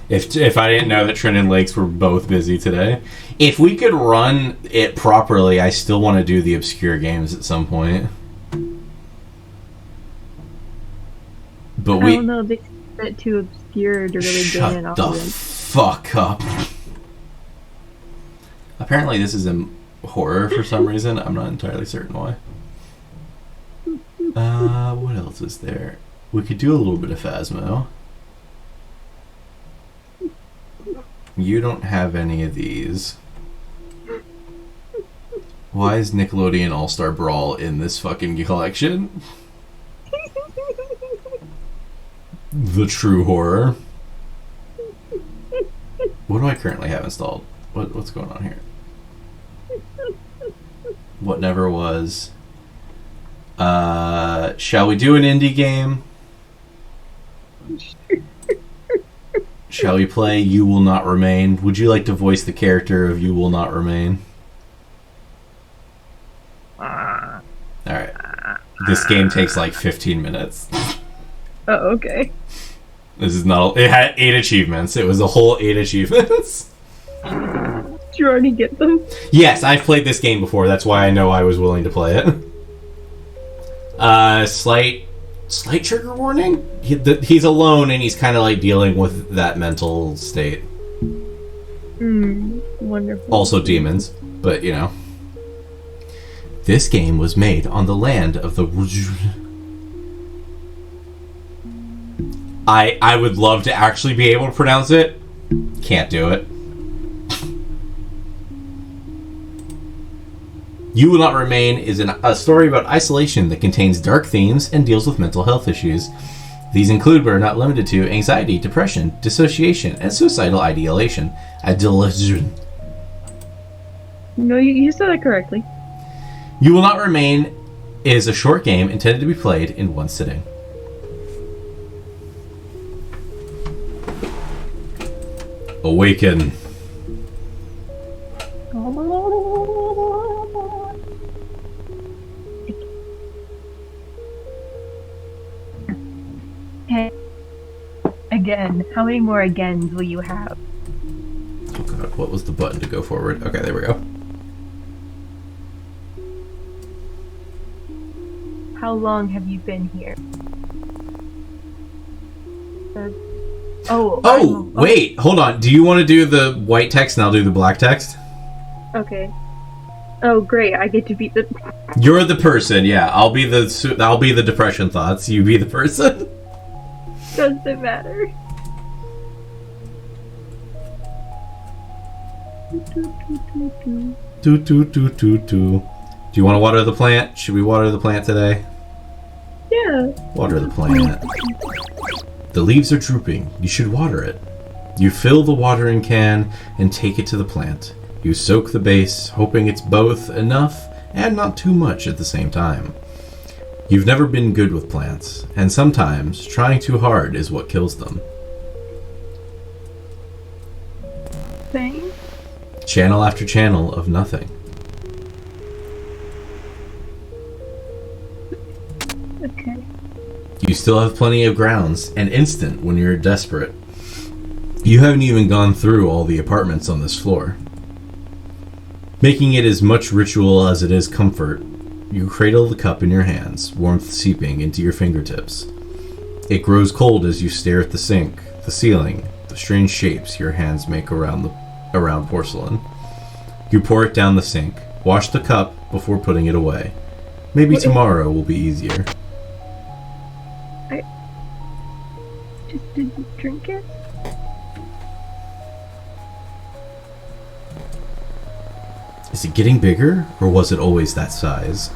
If I didn't know that Trin and Lakes were both busy today. If we could run it properly, I still want to do the obscure games at some point. But I don't know, they get too obscure to really gain an Shut the audience. fuck up. Apparently this is in horror for some reason. I'm not entirely certain why. What else is there? We could do a little bit of Phasmo. You don't have any of these. Why is Nickelodeon All-Star Brawl in this fucking collection? The true horror. What do I currently have installed? What's going on here? What never was. Shall we do an indie game? Shall we play You Will Not Remain? Would you like to voice the character of You Will Not Remain? Alright. This game takes like 15 minutes. Oh, okay. This is not... It had 8 achievements. It was a whole 8 achievements. Did you already get them? Yes, I've played this game before. That's why I know I was willing to play it. Slight trigger warning? He's alone and he's kind of like dealing with that mental state. Wonderful. Also demons, but you know. This game was made on the land of the... I would love to actually be able to pronounce it. Can't do it. You Will Not Remain is a story about isolation that contains dark themes and deals with mental health issues. These include, but are not limited to, anxiety, depression, dissociation, and suicidal ideation. No, you said it correctly. You Will Not Remain is a short game intended to be played in one sitting. Awaken. Okay. Again, how many more agains will you have? Oh god, what was the button to go forward? Okay, there we go. How long have you been here? Wait, hold on. Do you want to do the white text and I'll do the black text? Okay. Oh, great! I get to be the. You're the person, yeah. I'll be the depression thoughts. You be the person. Doesn't matter. Do. Do you want to water the plant? Should we water the plant today? Yeah. Water the plant. The leaves are drooping. You should water it. You fill the watering can and take it to the plant. You soak the base, hoping it's both enough and not too much at the same time. You've never been good with plants, and sometimes trying too hard is what kills them. Thing? Channel after channel of nothing. Okay. You still have plenty of grounds, and instant when you're desperate. You haven't even gone through all the apartments on this floor. Making it as much ritual as it is comfort, you cradle the cup in your hands, warmth seeping into your fingertips. It grows cold as you stare at the sink, the ceiling, the strange shapes your hands make around porcelain. You pour it down the sink, wash the cup before putting it away. Maybe tomorrow will be easier. I just didn't drink it. Is it getting bigger, or was it always that size?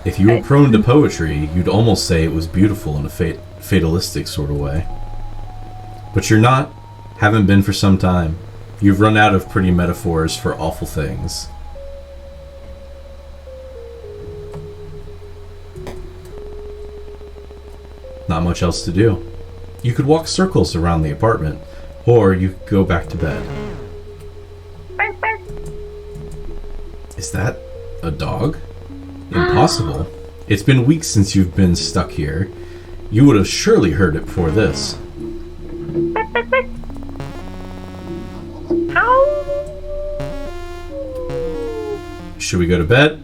If you were prone to poetry, you'd almost say it was beautiful in a fatalistic sort of way. But you're not, haven't been for some time. You've run out of pretty metaphors for awful things. Not much else to do. You could walk circles around the apartment, or you could go back to bed. Is that a dog? Impossible. It's been weeks since you've been stuck here. You would have surely heard it before this. Bark, bark, bark. Ow! Should we go to bed?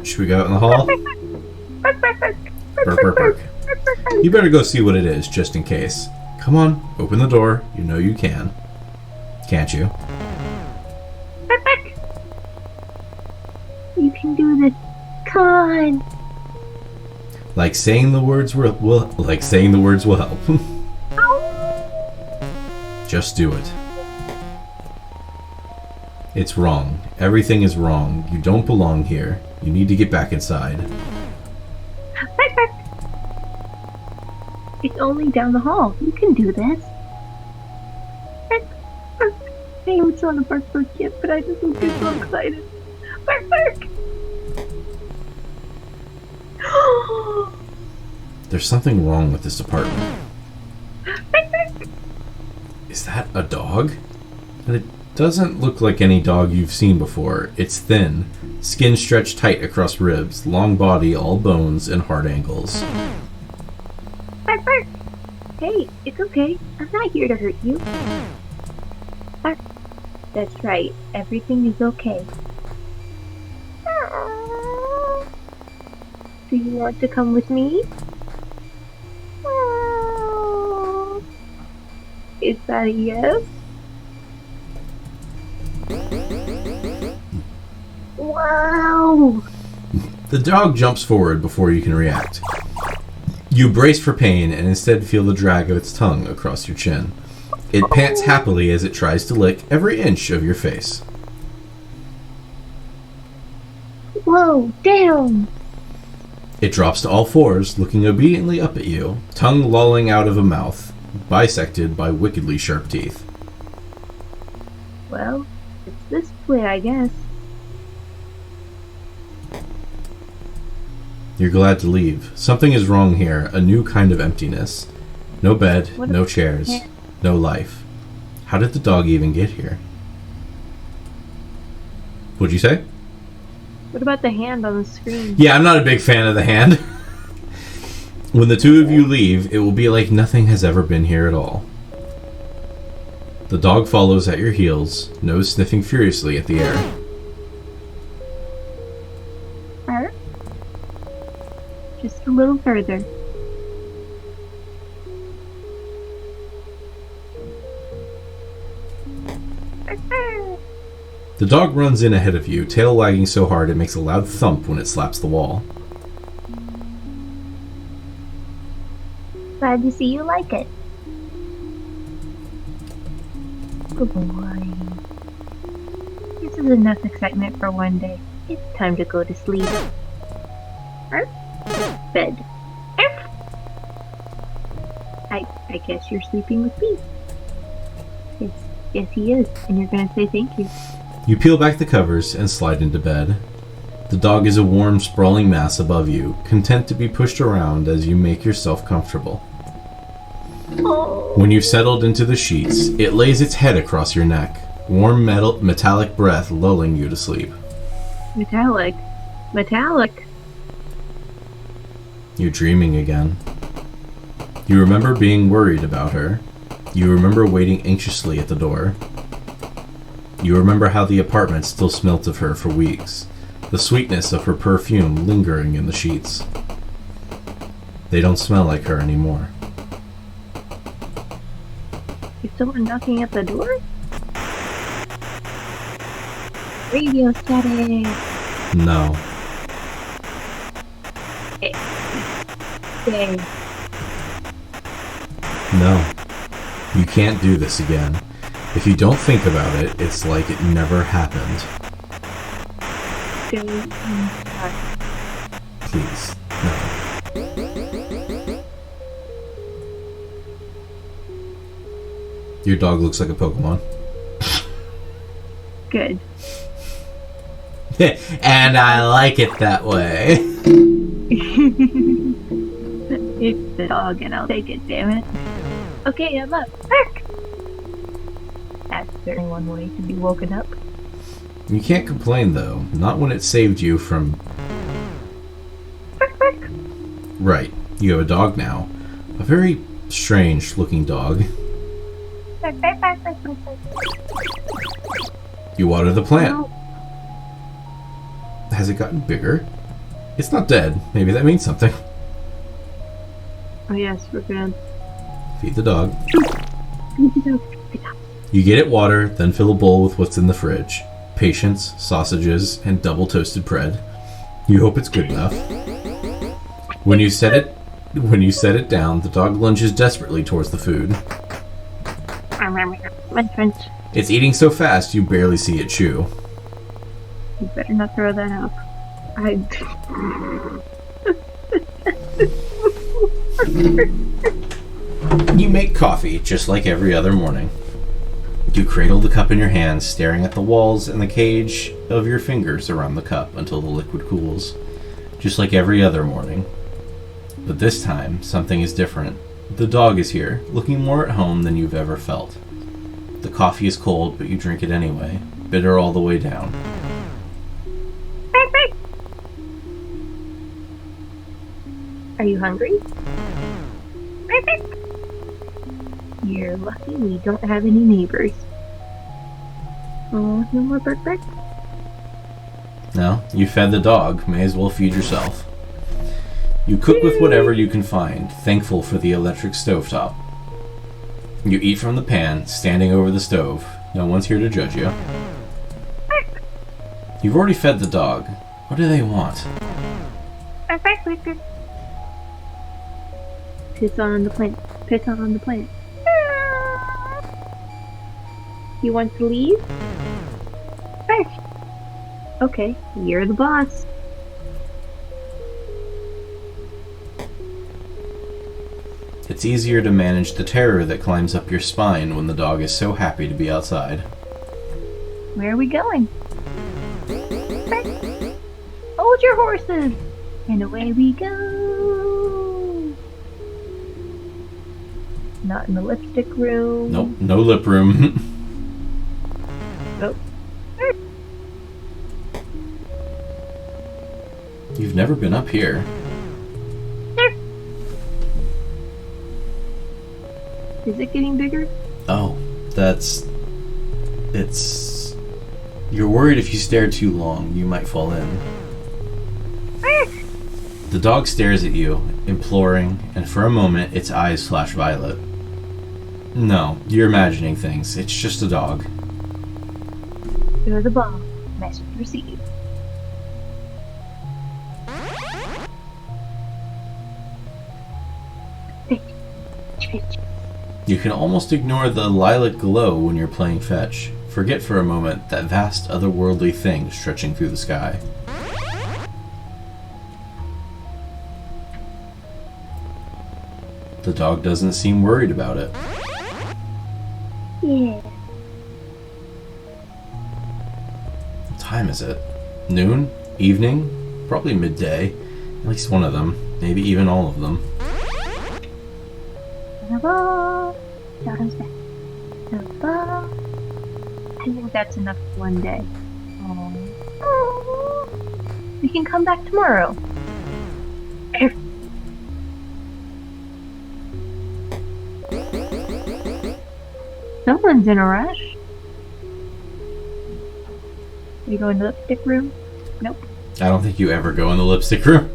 Should we go out in the hall? Bark, bark, bark. Bark, bark, bark. You better go see what it is, just in case. Come on, open the door. You know you can. Can't you? Bark, bark. You can do this. Come on. Like saying the words will help. Just do it. It's wrong. Everything is wrong. You don't belong here. You need to get back inside. Bark, bark. It's only down the hall. You can do this. Bark, bark. I haven't saw the bark bark yet, but I just get so excited. Bark, bark. There's something wrong with this apartment. Bark, bark. Is that a dog? And it doesn't look like any dog you've seen before. It's thin, skin stretched tight across ribs, long body, all bones, and hard angles. Bark, bark. Hey, it's okay. I'm not here to hurt you. Bark. That's right. Everything is okay. Do you want to come with me? Is that a yes? Wow! The dog jumps forward before you can react. You brace for pain and instead feel the drag of its tongue across your chin. It pants happily as it tries to lick every inch of your face. Whoa, damn! It drops to all fours, looking obediently up at you, tongue lolling out of a mouth, bisected by wickedly sharp teeth. Well, it's this way, I guess. You're glad to leave. Something is wrong here, a new kind of emptiness. No bed, What no chairs, no life. How did the dog even get here? What'd you say? What about the hand on the screen? Yeah, I'm not a big fan of the hand. When the two of you leave, it will be like nothing has ever been here at all. The dog follows at your heels, nose sniffing furiously at the air. Her? Just a little further. The dog runs in ahead of you, tail wagging so hard it makes a loud thump when it slaps the wall. Glad to see you like it. Good boy. This is enough excitement for one day. It's time to go to sleep. Arf. Bed. Arf. I guess you're sleeping with me. Yes, he is. And you're gonna say thank you. You peel back the covers and slide into bed. The dog is a warm, sprawling mass above you, content to be pushed around as you make yourself comfortable. Oh. When you've settled into the sheets, it lays its head across your neck, warm metallic breath lulling you to sleep. Metallic. You're dreaming again. You remember being worried about her. You remember waiting anxiously at the door. You remember how the apartment still smelt of her for weeks, the sweetness of her perfume lingering in the sheets. They don't smell like her anymore. Is someone knocking at the door? Radio static. No. Dang. No. You can't do this again. If you don't think about it, it's like it never happened. Stay inside. Please, no. Your dog looks like a Pokemon. Good. And I like it that way. It's the dog and I'll take it, damn it. Okay, I'm up. Bark! That's certainly one way to be woken up. You can't complain though, not when it saved you from... Bark, bark. Right, you have a dog now. A very strange looking dog. You water the plant. Has it gotten bigger? It's not dead. Maybe that means something. Oh yes, we're good. Feed the dog. You get it water, then fill a bowl with what's in the fridge. Patience, sausages, and double toasted bread. You hope it's good enough. When you set it down, the dog lunges desperately towards the food. My French. It's eating so fast you barely see it chew. You better not throw that out. You make coffee just like every other morning. You cradle the cup in your hands, staring at the walls and the cage of your fingers around the cup until the liquid cools, just like every other morning. But this time, something is different. The dog is here, looking more at home than you've ever felt. The coffee is cold, but you drink it anyway, bitter all the way down. Are you hungry? You're lucky we don't have any neighbors. Oh, no more bark bark? No, you fed the dog, may as well feed yourself. You cook with whatever you can find, thankful for the electric stovetop. You eat from the pan, standing over the stove. No one's here to judge you. You've already fed the dog. What do they want? Piss on the plant. Piss on the plant. You want to leave? Okay, you're the boss. It's easier to manage the terror that climbs up your spine when the dog is so happy to be outside. Where are we going? Hold your horses! And away we go! Not in the lipstick room. Nope, no lip room. Nope. You've never been up here. Is it getting bigger? Oh, it's... You're worried if you stare too long, you might fall in. The dog stares at you, imploring, and for a moment, its eyes flash violet. No, you're imagining things. It's just a dog. You're the boss. Message received. Fetch. You can almost ignore the lilac glow when you're playing fetch. Forget for a moment that vast otherworldly thing stretching through the sky. The dog doesn't seem worried about it. Yeah. What time is it? Noon? Evening? Probably midday. At least one of them. Maybe even all of them. Shadows back. I think that's enough for one day. We can come back tomorrow. Someone's in a rush. You go in the lipstick room? Nope. I don't think you ever go in the lipstick room.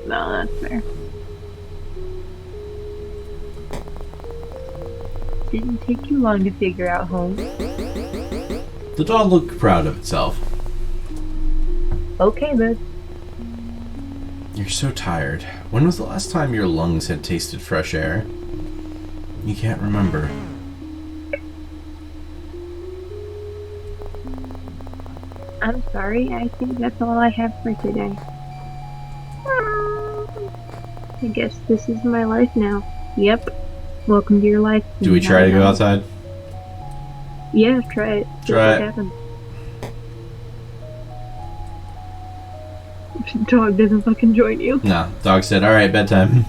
No, that's fair. Didn't take you long to figure out home. The dog looked proud of itself. Okay, bud. You're so tired. When was the last time your lungs had tasted fresh air? You can't remember. I'm sorry, I think that's all I have for today. I guess this is my life now. Yep. Welcome to your life. Do we try to go outside? Yeah, try it. See Try what it. happens. Dog doesn't fucking join you. No. Dog said, alright, bedtime.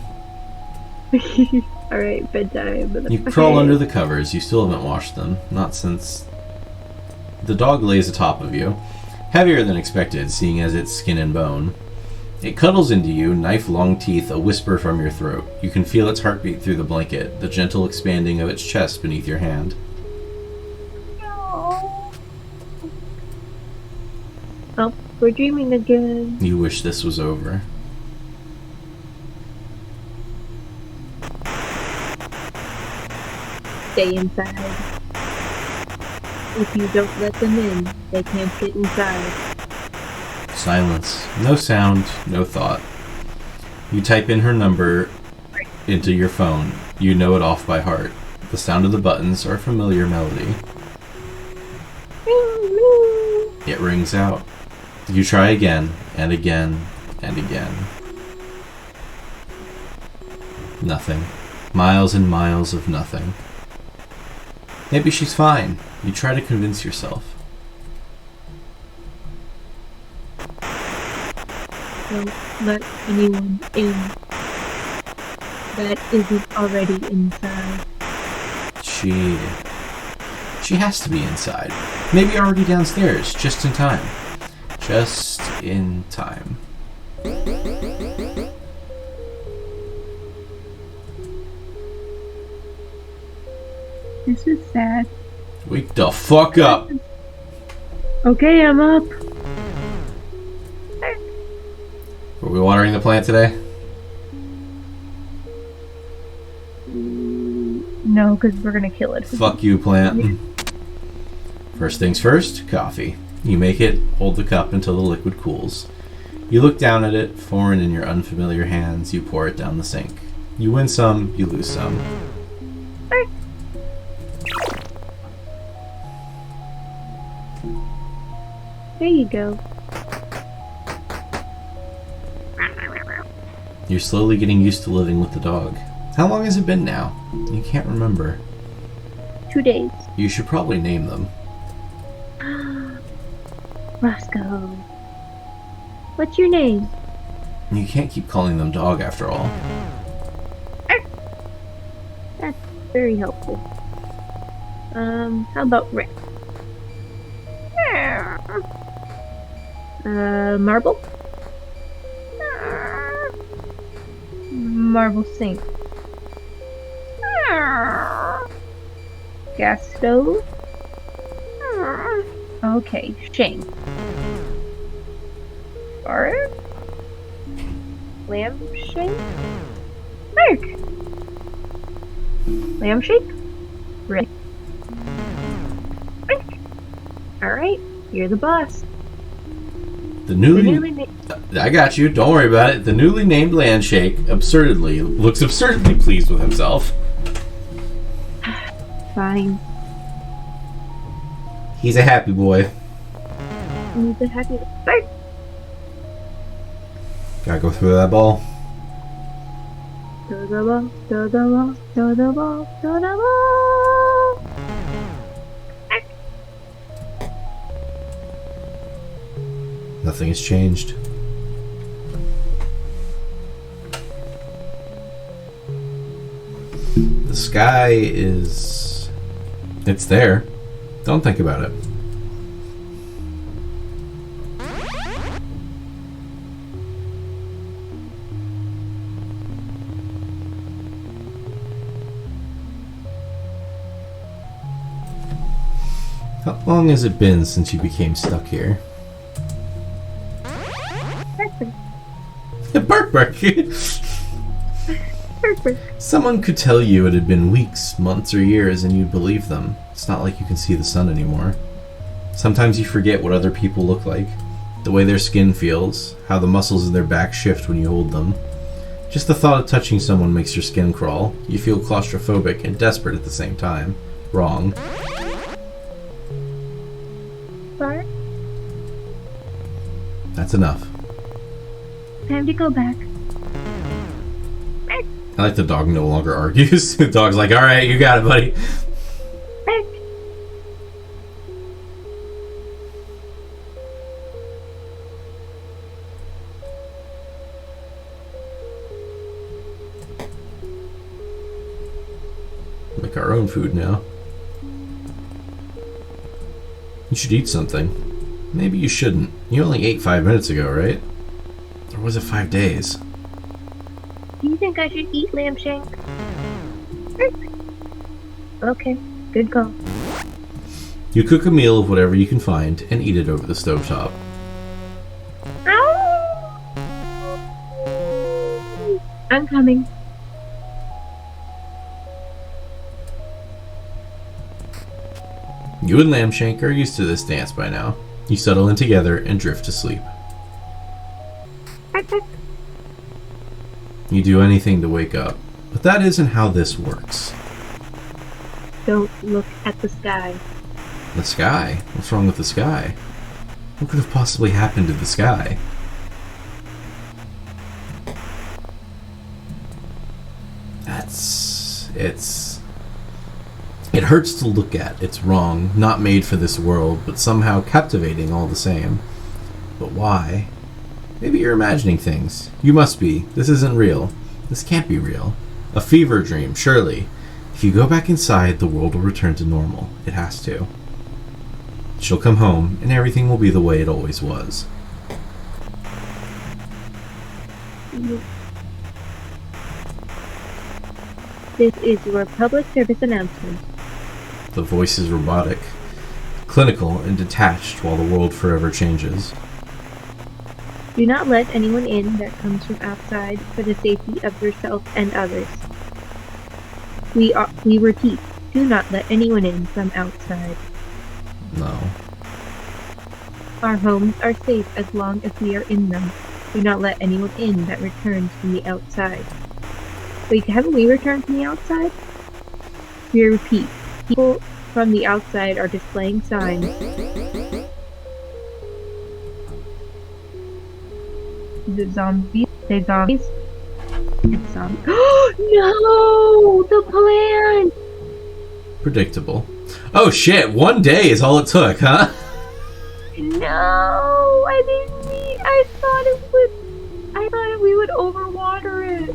Alright, bedtime. You crawl under the covers. You still haven't washed them. Not since... The dog lays atop of you. Heavier than expected, seeing as it's skin and bone. It cuddles into you, knife-long teeth a whisper from your throat. You can feel its heartbeat through the blanket, the gentle expanding of its chest beneath your hand. No. Oh, we're dreaming again. You wish this was over. Stay inside. If you don't let them in, they can't get inside. Silence. No sound, no thought. You type in her number into your phone. You know it off by heart. The sound of the buttons are a familiar melody. It rings out. You try again, and again, and again. Nothing. Miles and miles of nothing. Maybe she's fine. You try to convince yourself. Don't let anyone in that isn't already inside. She has to be inside. Maybe already downstairs, just in time. Just in time. This is sad. Wake the fuck up! Okay, I'm up. Were we watering the plant today? No, because we're gonna kill it. Fuck you, plant. First things first, coffee. You make it, hold the cup until the liquid cools. You look down at it, foreign in your unfamiliar hands, you pour it down the sink. You win some, you lose some. There you go. You're slowly getting used to living with the dog. How long has it been now? You can't remember. 2 days. You should probably name them. Roscoe. What's your name? You can't keep calling them dog after all. That's very helpful. How about Rick? Marble? Marble sink. Gas stove? Okay, Shane. Fart? Lamb shake? Mark! Lamb shake? Rick. Alright, you're the boss. The newly I got you, don't worry about it. The newly named Landshake looks absurdly pleased with himself. Fine. He's a happy boy. He's a happy Fart! Gotta go through that ball. To the ball, to the ball, to the ball, to the ball! Nothing has changed. The sky is... It's there. Don't think about it. How long has it been since you became stuck here? Bark. Someone could tell you it had been weeks, months, or years, and you'd believe them. It's not like you can see the sun anymore. Sometimes you forget what other people look like, the way their skin feels, how the muscles in their back shift when you hold them. Just the thought of touching someone makes your skin crawl. You feel claustrophobic and desperate at the same time. Wrong. Bart? That's enough. Time to go back. I like the dog no longer argues. The dog's like, alright, you got it, buddy. Make our own food now. You should eat something. Maybe you shouldn't. You only ate 5 minutes ago, right? Or was it 5 days? Do you think I should eat lamb shank? Okay, good call. You cook a meal of whatever you can find and eat it over the stovetop. I'm coming. You and Lambshank are used to this dance by now. You settle in together and drift to sleep. You do anything to wake up, but that isn't how this works. Don't look at the sky. The sky? What's wrong with the sky? What could have possibly happened to the sky? It hurts to look at. It's wrong, not made for this world, but somehow captivating all the same. But why? Maybe you're imagining things. You must be. This isn't real. This can't be real. A fever dream, surely. If you go back inside, the world will return to normal. It has to. She'll come home, and everything will be the way it always was. This is your public service announcement. The voice is robotic, clinical, and detached while the world forever changes. Do not let anyone in that comes from outside for the safety of yourself and others. We repeat, do not let anyone in from outside. No. Our homes are safe as long as we are in them. Do not let anyone in that returns from the outside. Wait, haven't we returned from the outside? We repeat, people from the outside are displaying signs. The zombies? They zombies? It's zombies. No! The plan! Predictable. Oh shit, 1 day is all it took, huh? No! I didn't mean. I thought we would overwater it.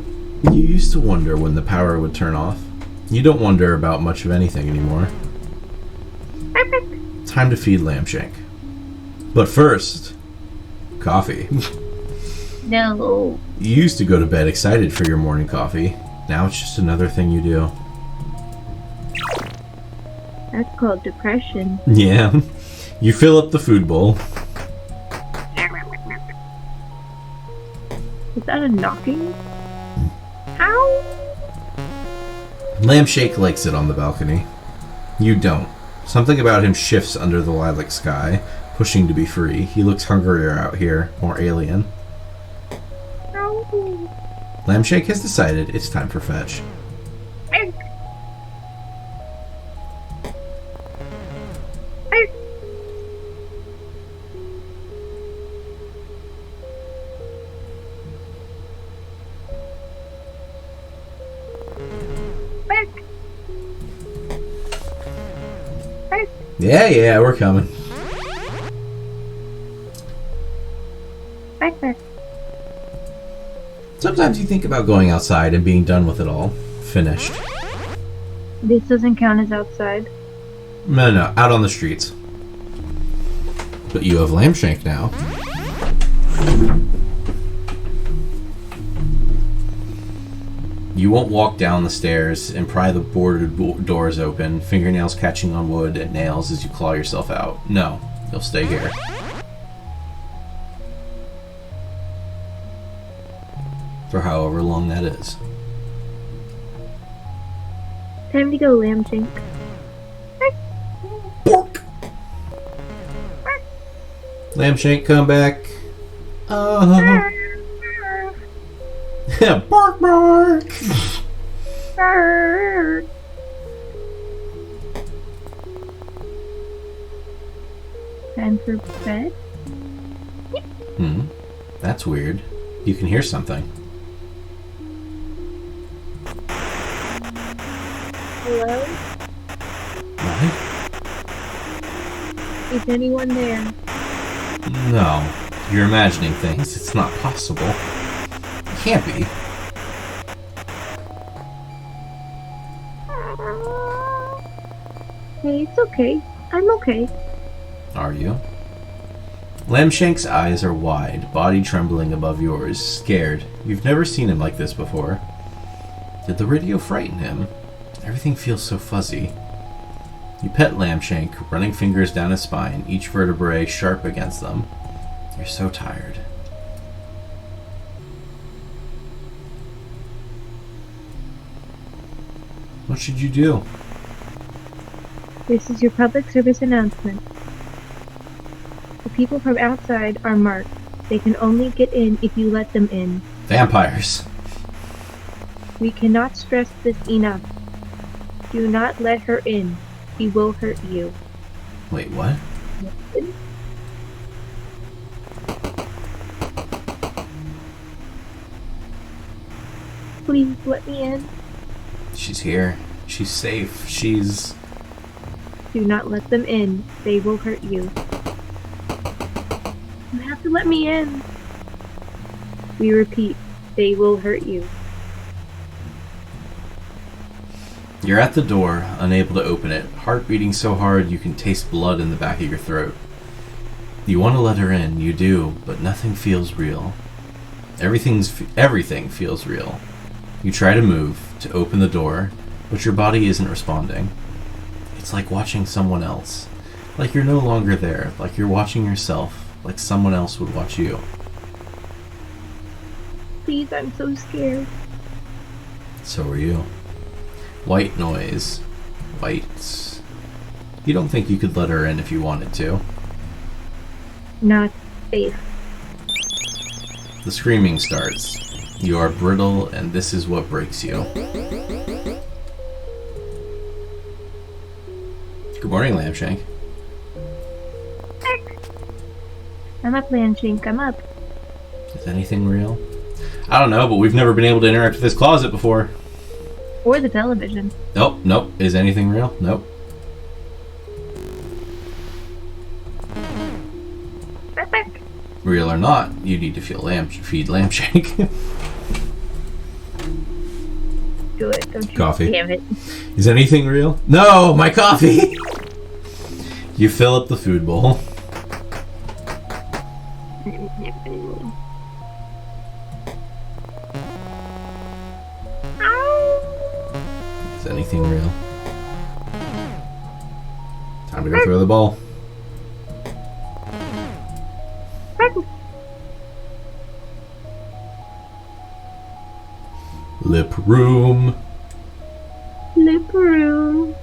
You used to wonder when the power would turn off. You don't wonder about much of anything anymore. Time to feed Lambshank. But first, coffee. No. You used to go to bed excited for your morning coffee. Now it's just another thing you do. That's called depression. Yeah. You fill up the food bowl. Is that a knocking? How? Lambshank likes it on the balcony. You don't. Something about him shifts under the lilac sky, pushing to be free. He looks hungrier out here, more alien. How? Lambshank has decided it's time for fetch. Yeah, we're coming. Back. Sometimes you think about going outside and being done with it all. Finished. This doesn't count as outside. No, out on the streets. But you have Lambshank now. You won't walk down the stairs and pry the boarded doors open, fingernails catching on wood and nails as you claw yourself out. No, you'll stay here. For however long that is. Time to go, Lambshank. Bork! Lambshank, come back. Bark, bark! Time for bed? That's weird. You can hear something. Hello? What? Is anyone there? No. You're imagining things. It's not possible. It can't be. Hey, it's okay. I'm okay. Are you? Lambshank's eyes are wide, body trembling above yours, scared. You've never seen him like this before. Did the radio frighten him? Everything feels so fuzzy. You pet Lambshank, running fingers down his spine, each vertebrae sharp against them. You're so tired. What should you do? This is your public service announcement. The people from outside are marked. They can only get in if you let them in. Vampires. We cannot stress this enough. Do not let her in. She will hurt you. Wait, what? Please let me in. She's here. She's safe. She's... Do not let them in. They will hurt you. You have to let me in. We repeat, they will hurt you. You're at the door, unable to open it, heart beating so hard you can taste blood in the back of your throat. You want to let her in, you do, but nothing feels real. Everything feels real. You try to move, to open the door, but your body isn't responding. It's like watching someone else. Like you're no longer there, like you're watching yourself, like someone else would watch you. Please, I'm so scared. So are you. White noise. White. You don't think you could let her in if you wanted to. Not safe. The screaming starts. You are brittle, and this is what breaks you. Good morning, Lambshank. I'm up, Lambshank. I'm up. Is anything real? I don't know, but we've never been able to interact with this closet before. Or the television. Nope. Is anything real? Nope. Real or not, you need to feed Lambshank. Do it, don't you? Coffee. Damn it. Is anything real? No, my coffee! You fill up the food bowl. Is anything real? Time to go throw the ball. Lip room. Lip room.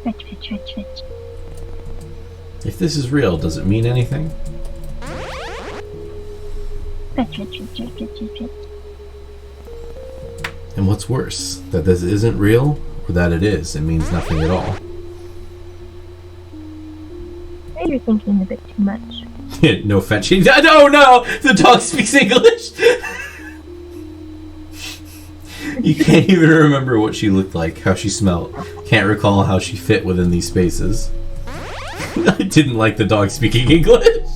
Fetch. If this is real, does it mean anything? Fetch. And what's worse, that this isn't real, or that it is, it means nothing at all? Now you're thinking a bit too much. No fetching. No! The dog speaks English! You can't even remember what she looked like, how she smelled. Can't recall how she fit within these spaces. I didn't like the dog speaking English.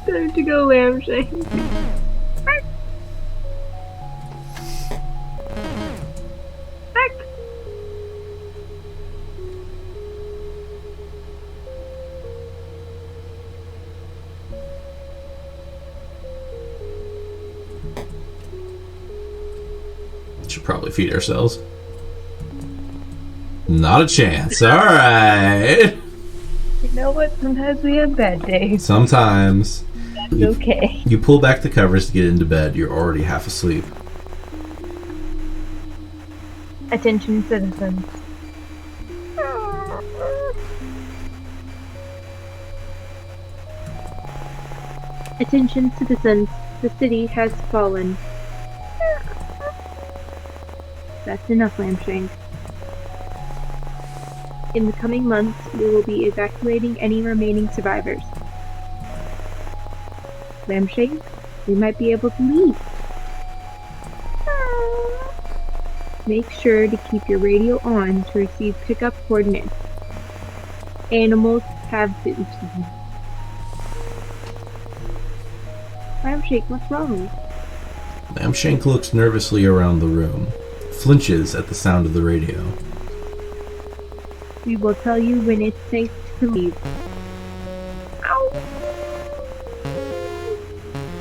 Time to go, Lambshank. Should probably feed ourselves. Not a chance. Alright. You know what? Sometimes we have bad days. Sometimes. That's okay. You pull back the covers to get into bed. You're already half asleep. Attention, citizens. Attention, citizens. The city has fallen. That's enough, Lambshank. In the coming months, we will be evacuating any remaining survivors. Lambshank, we might be able to leave. Make sure to keep your radio on to receive pickup coordinates. Animals have been seen. Lambshank, what's wrong? Lambshank looks nervously around the room, flinches at the sound of the radio. We will tell you when it's safe to leave. Ow!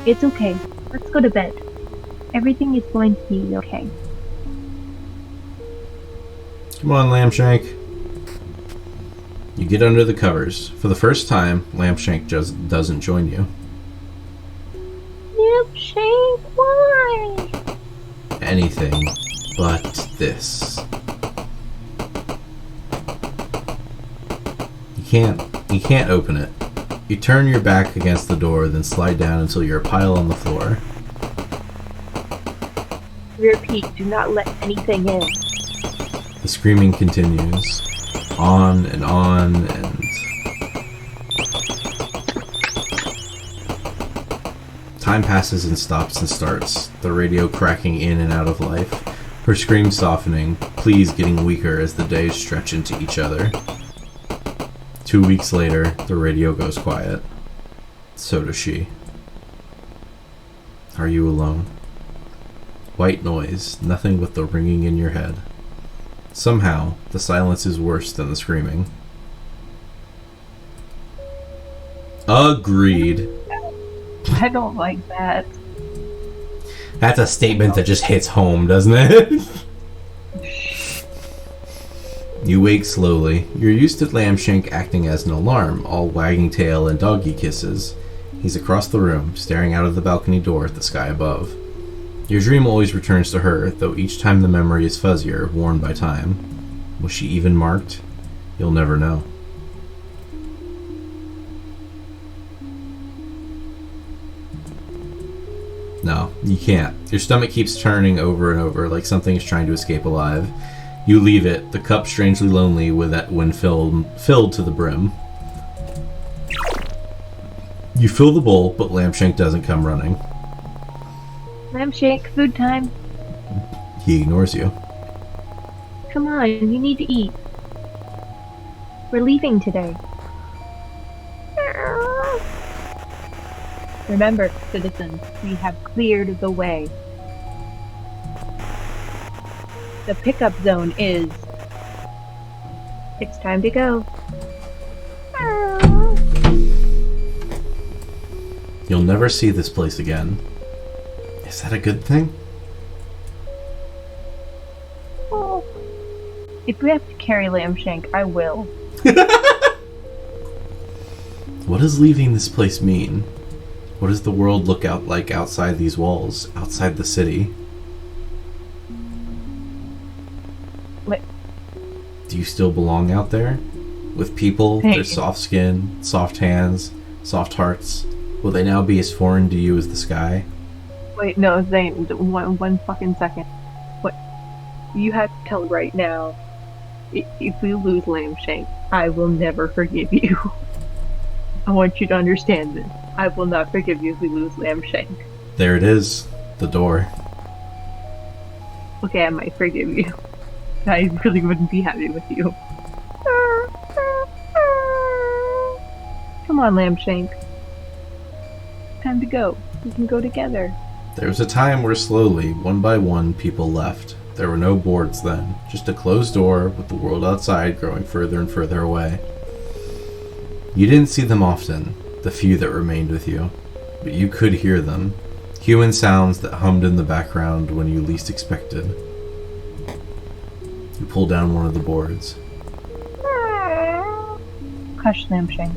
It's okay. Let's go to bed. Everything is going to be okay. Come on, Lambshank. You get under the covers. For the first time, Lambshank just doesn't join you. Lambshank, why? Anything but this. You can't open it. You turn your back against the door, then slide down until you're a pile on the floor. Repeat, do not let anything in. The screaming continues. On and on and... Time passes and stops and starts, the radio cracking in and out of life, her screams softening, pleas getting weaker as the days stretch into each other. 2 weeks later, the radio goes quiet. So does she. Are you alone? White noise, nothing but the ringing in your head. Somehow, the silence is worse than the screaming. Agreed. I don't like that. That's a statement that just hits home, doesn't it? You wake slowly. You're used to Lambshank acting as an alarm, all wagging tail and doggy kisses. He's across the room, staring out of the balcony door at the sky above. Your dream always returns to her, though each time the memory is fuzzier, worn by time. Was she even marked? You'll never know. No, you can't. Your stomach keeps turning over and over like something is trying to escape alive. You leave it, the cup strangely lonely with that when filled to the brim. You fill the bowl, but Lambshank doesn't come running. Lambshank, food time. He ignores you. Come on, you need to eat. We're leaving today. Remember, citizens, we have cleared the way. The pickup zone is... It's time to go. You'll never see this place again. Is that a good thing? Oh. If we have to carry Lambshank, I will. What does leaving this place mean? What does the world look out like outside these walls, outside the city? What? Do you still belong out there? With people, Hey. their soft skin, soft hands, soft hearts? Will they now be as foreign to you as the sky? Wait, no, Zane, one fucking second. What? You have to tell right now, if we lose Lambshank, I will never forgive you. I want you to understand this. I will not forgive you if we lose Lambshank. There it is, the door. Okay, I might forgive you. I really wouldn't be happy with you. Come on, Lambshank. Time to go. We can go together. There was a time where slowly, one by one, people left. There were no boards then, just a closed door with the world outside growing further and further away. You didn't see them often, the few that remained with you, but you could hear them, human sounds that hummed in the background when you least expected. You pull down one of the boards. Hush, Lambshank.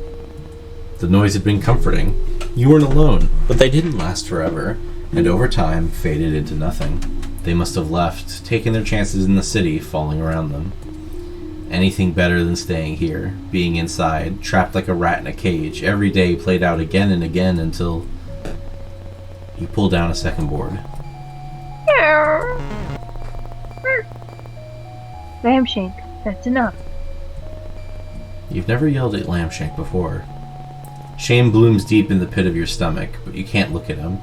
The noise had been comforting. You weren't alone, but they didn't last forever, and over time faded into nothing. They must have left, taken their chances in the city falling around them. Anything better than staying here, being inside, trapped like a rat in a cage, every day played out again and again until you pull down a second board. Lambshank, that's enough. You've never yelled at Lambshank before. Shame blooms deep in the pit of your stomach, but you can't look at him.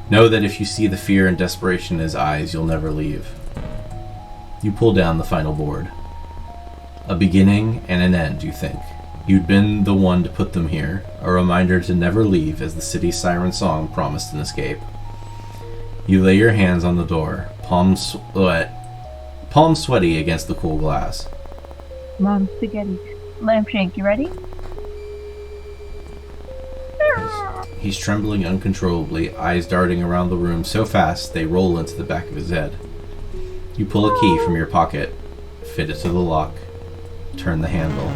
Know that if you see the fear and desperation in his eyes, you'll never leave. You pull down the final board. A beginning and an end, you think. You'd been the one to put them here, a reminder to never leave as the city's siren song promised an escape. You lay your hands on the door, palms sweaty against the cool glass. Mom, spaghetti. Lampshank, you ready? He's trembling uncontrollably, eyes darting around the room so fast they roll into the back of his head. You pull a key from your pocket, fit it to the lock, turn the handle.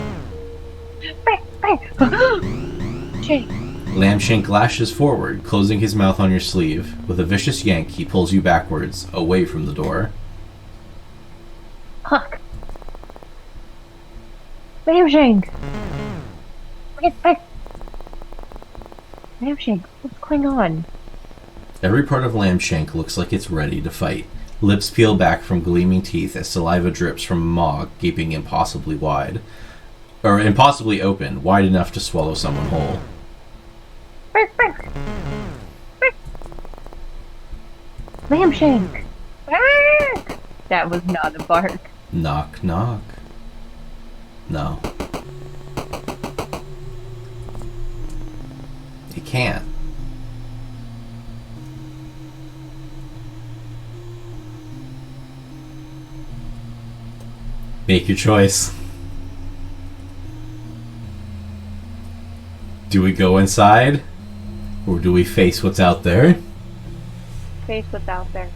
Shank. Lampshank lashes forward, closing his mouth on your sleeve. With a vicious yank, he pulls you backwards, away from the door. Huck. Lampshank. Lampshank, what's going on? Every part of Lampshank looks like it's ready to fight. Lips peel back from gleaming teeth as saliva drips from a maw gaping impossibly wide. Or impossibly open, wide enough to swallow someone whole. Lampshank! That was not a bark. Knock, knock. No. He can't. Make your choice. Do we go inside? Or do we face what's out there? Face what's out there.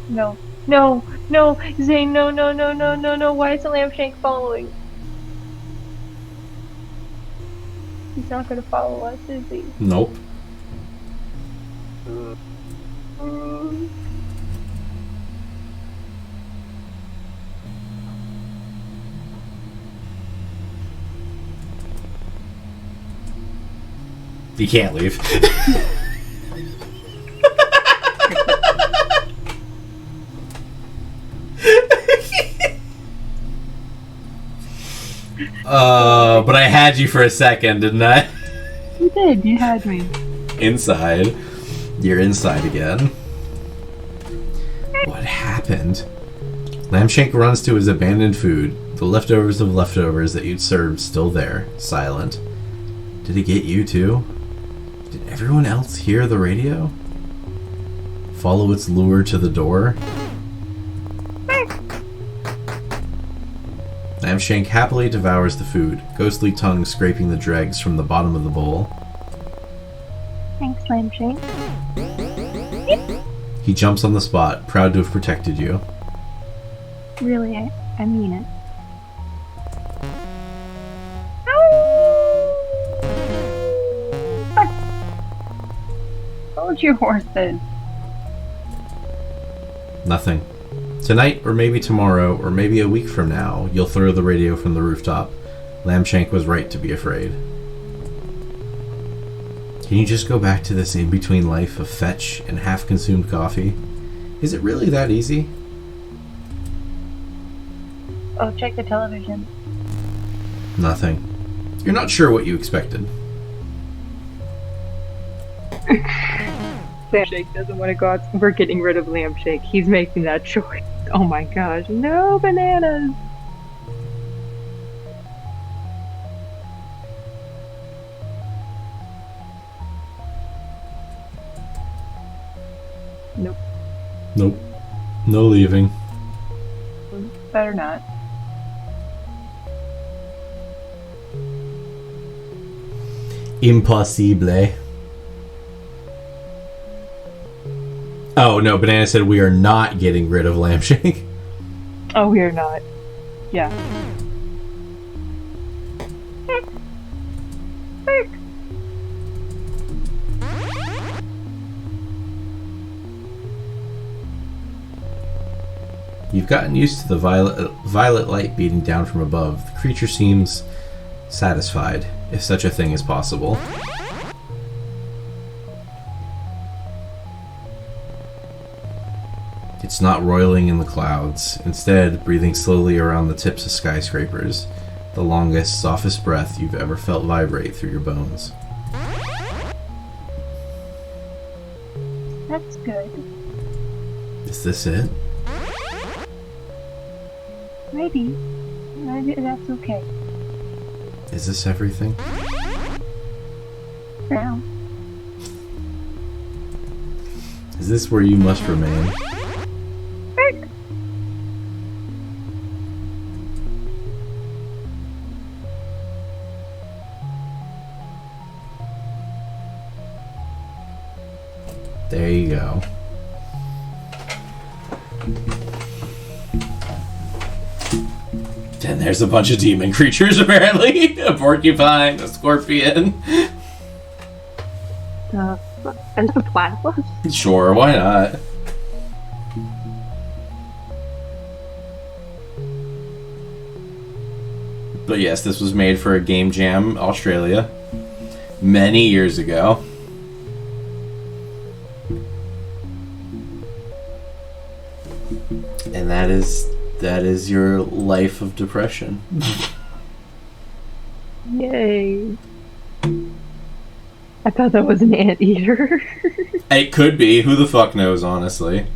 No. No. No. Zane, no, no, no, no, no, no. Why is the Lampshank following? He's not gonna follow us, is he? Nope. You can't leave. But I had you for a second, didn't I? You did, you had me. Inside. You're inside again. What happened? Lampshank runs to his abandoned food, the leftovers of leftovers that you'd served still there, silent. Did it get you too? Did everyone else hear the radio? Follow its lure to the door? Lampshank happily devours the food, ghostly tongue scraping the dregs from the bottom of the bowl. Thanks, Lampshank. He jumps on the spot, proud to have protected you. Really, I mean it. Hold your horses. Nothing. Tonight, or maybe tomorrow, or maybe a week from now, you'll throw the radio from the rooftop. Lampshank was right to be afraid. Can you just go back to this in-between life of fetch and half-consumed coffee? Is it really that easy? Oh, check the television. Nothing. You're not sure what you expected. Lampshank doesn't want to go out. We're getting rid of Lampshank. He's making that choice. Oh my gosh, no bananas! Nope. Nope. No leaving. Better not. Impossible. Oh, no, Banana said we are not getting rid of Lampshank. Oh, we are not. Yeah. You've gotten used to the violet light beating down from above. The creature seems satisfied, if such a thing is possible. It's not roiling in the clouds, instead breathing slowly around the tips of skyscrapers, the longest, softest breath you've ever felt vibrate through your bones. That's good. Is this it? Maybe. Maybe that's okay. Is this everything? For now. Is this where you must remain? There you go. And there's a bunch of demon creatures, apparently. A porcupine, a scorpion. And the platypus. Sure, why not? But yes, this was made for a Game Jam Australia many years ago. And that is your life of depression. Yay. I thought that was an anteater. It could be. Who the fuck knows, honestly.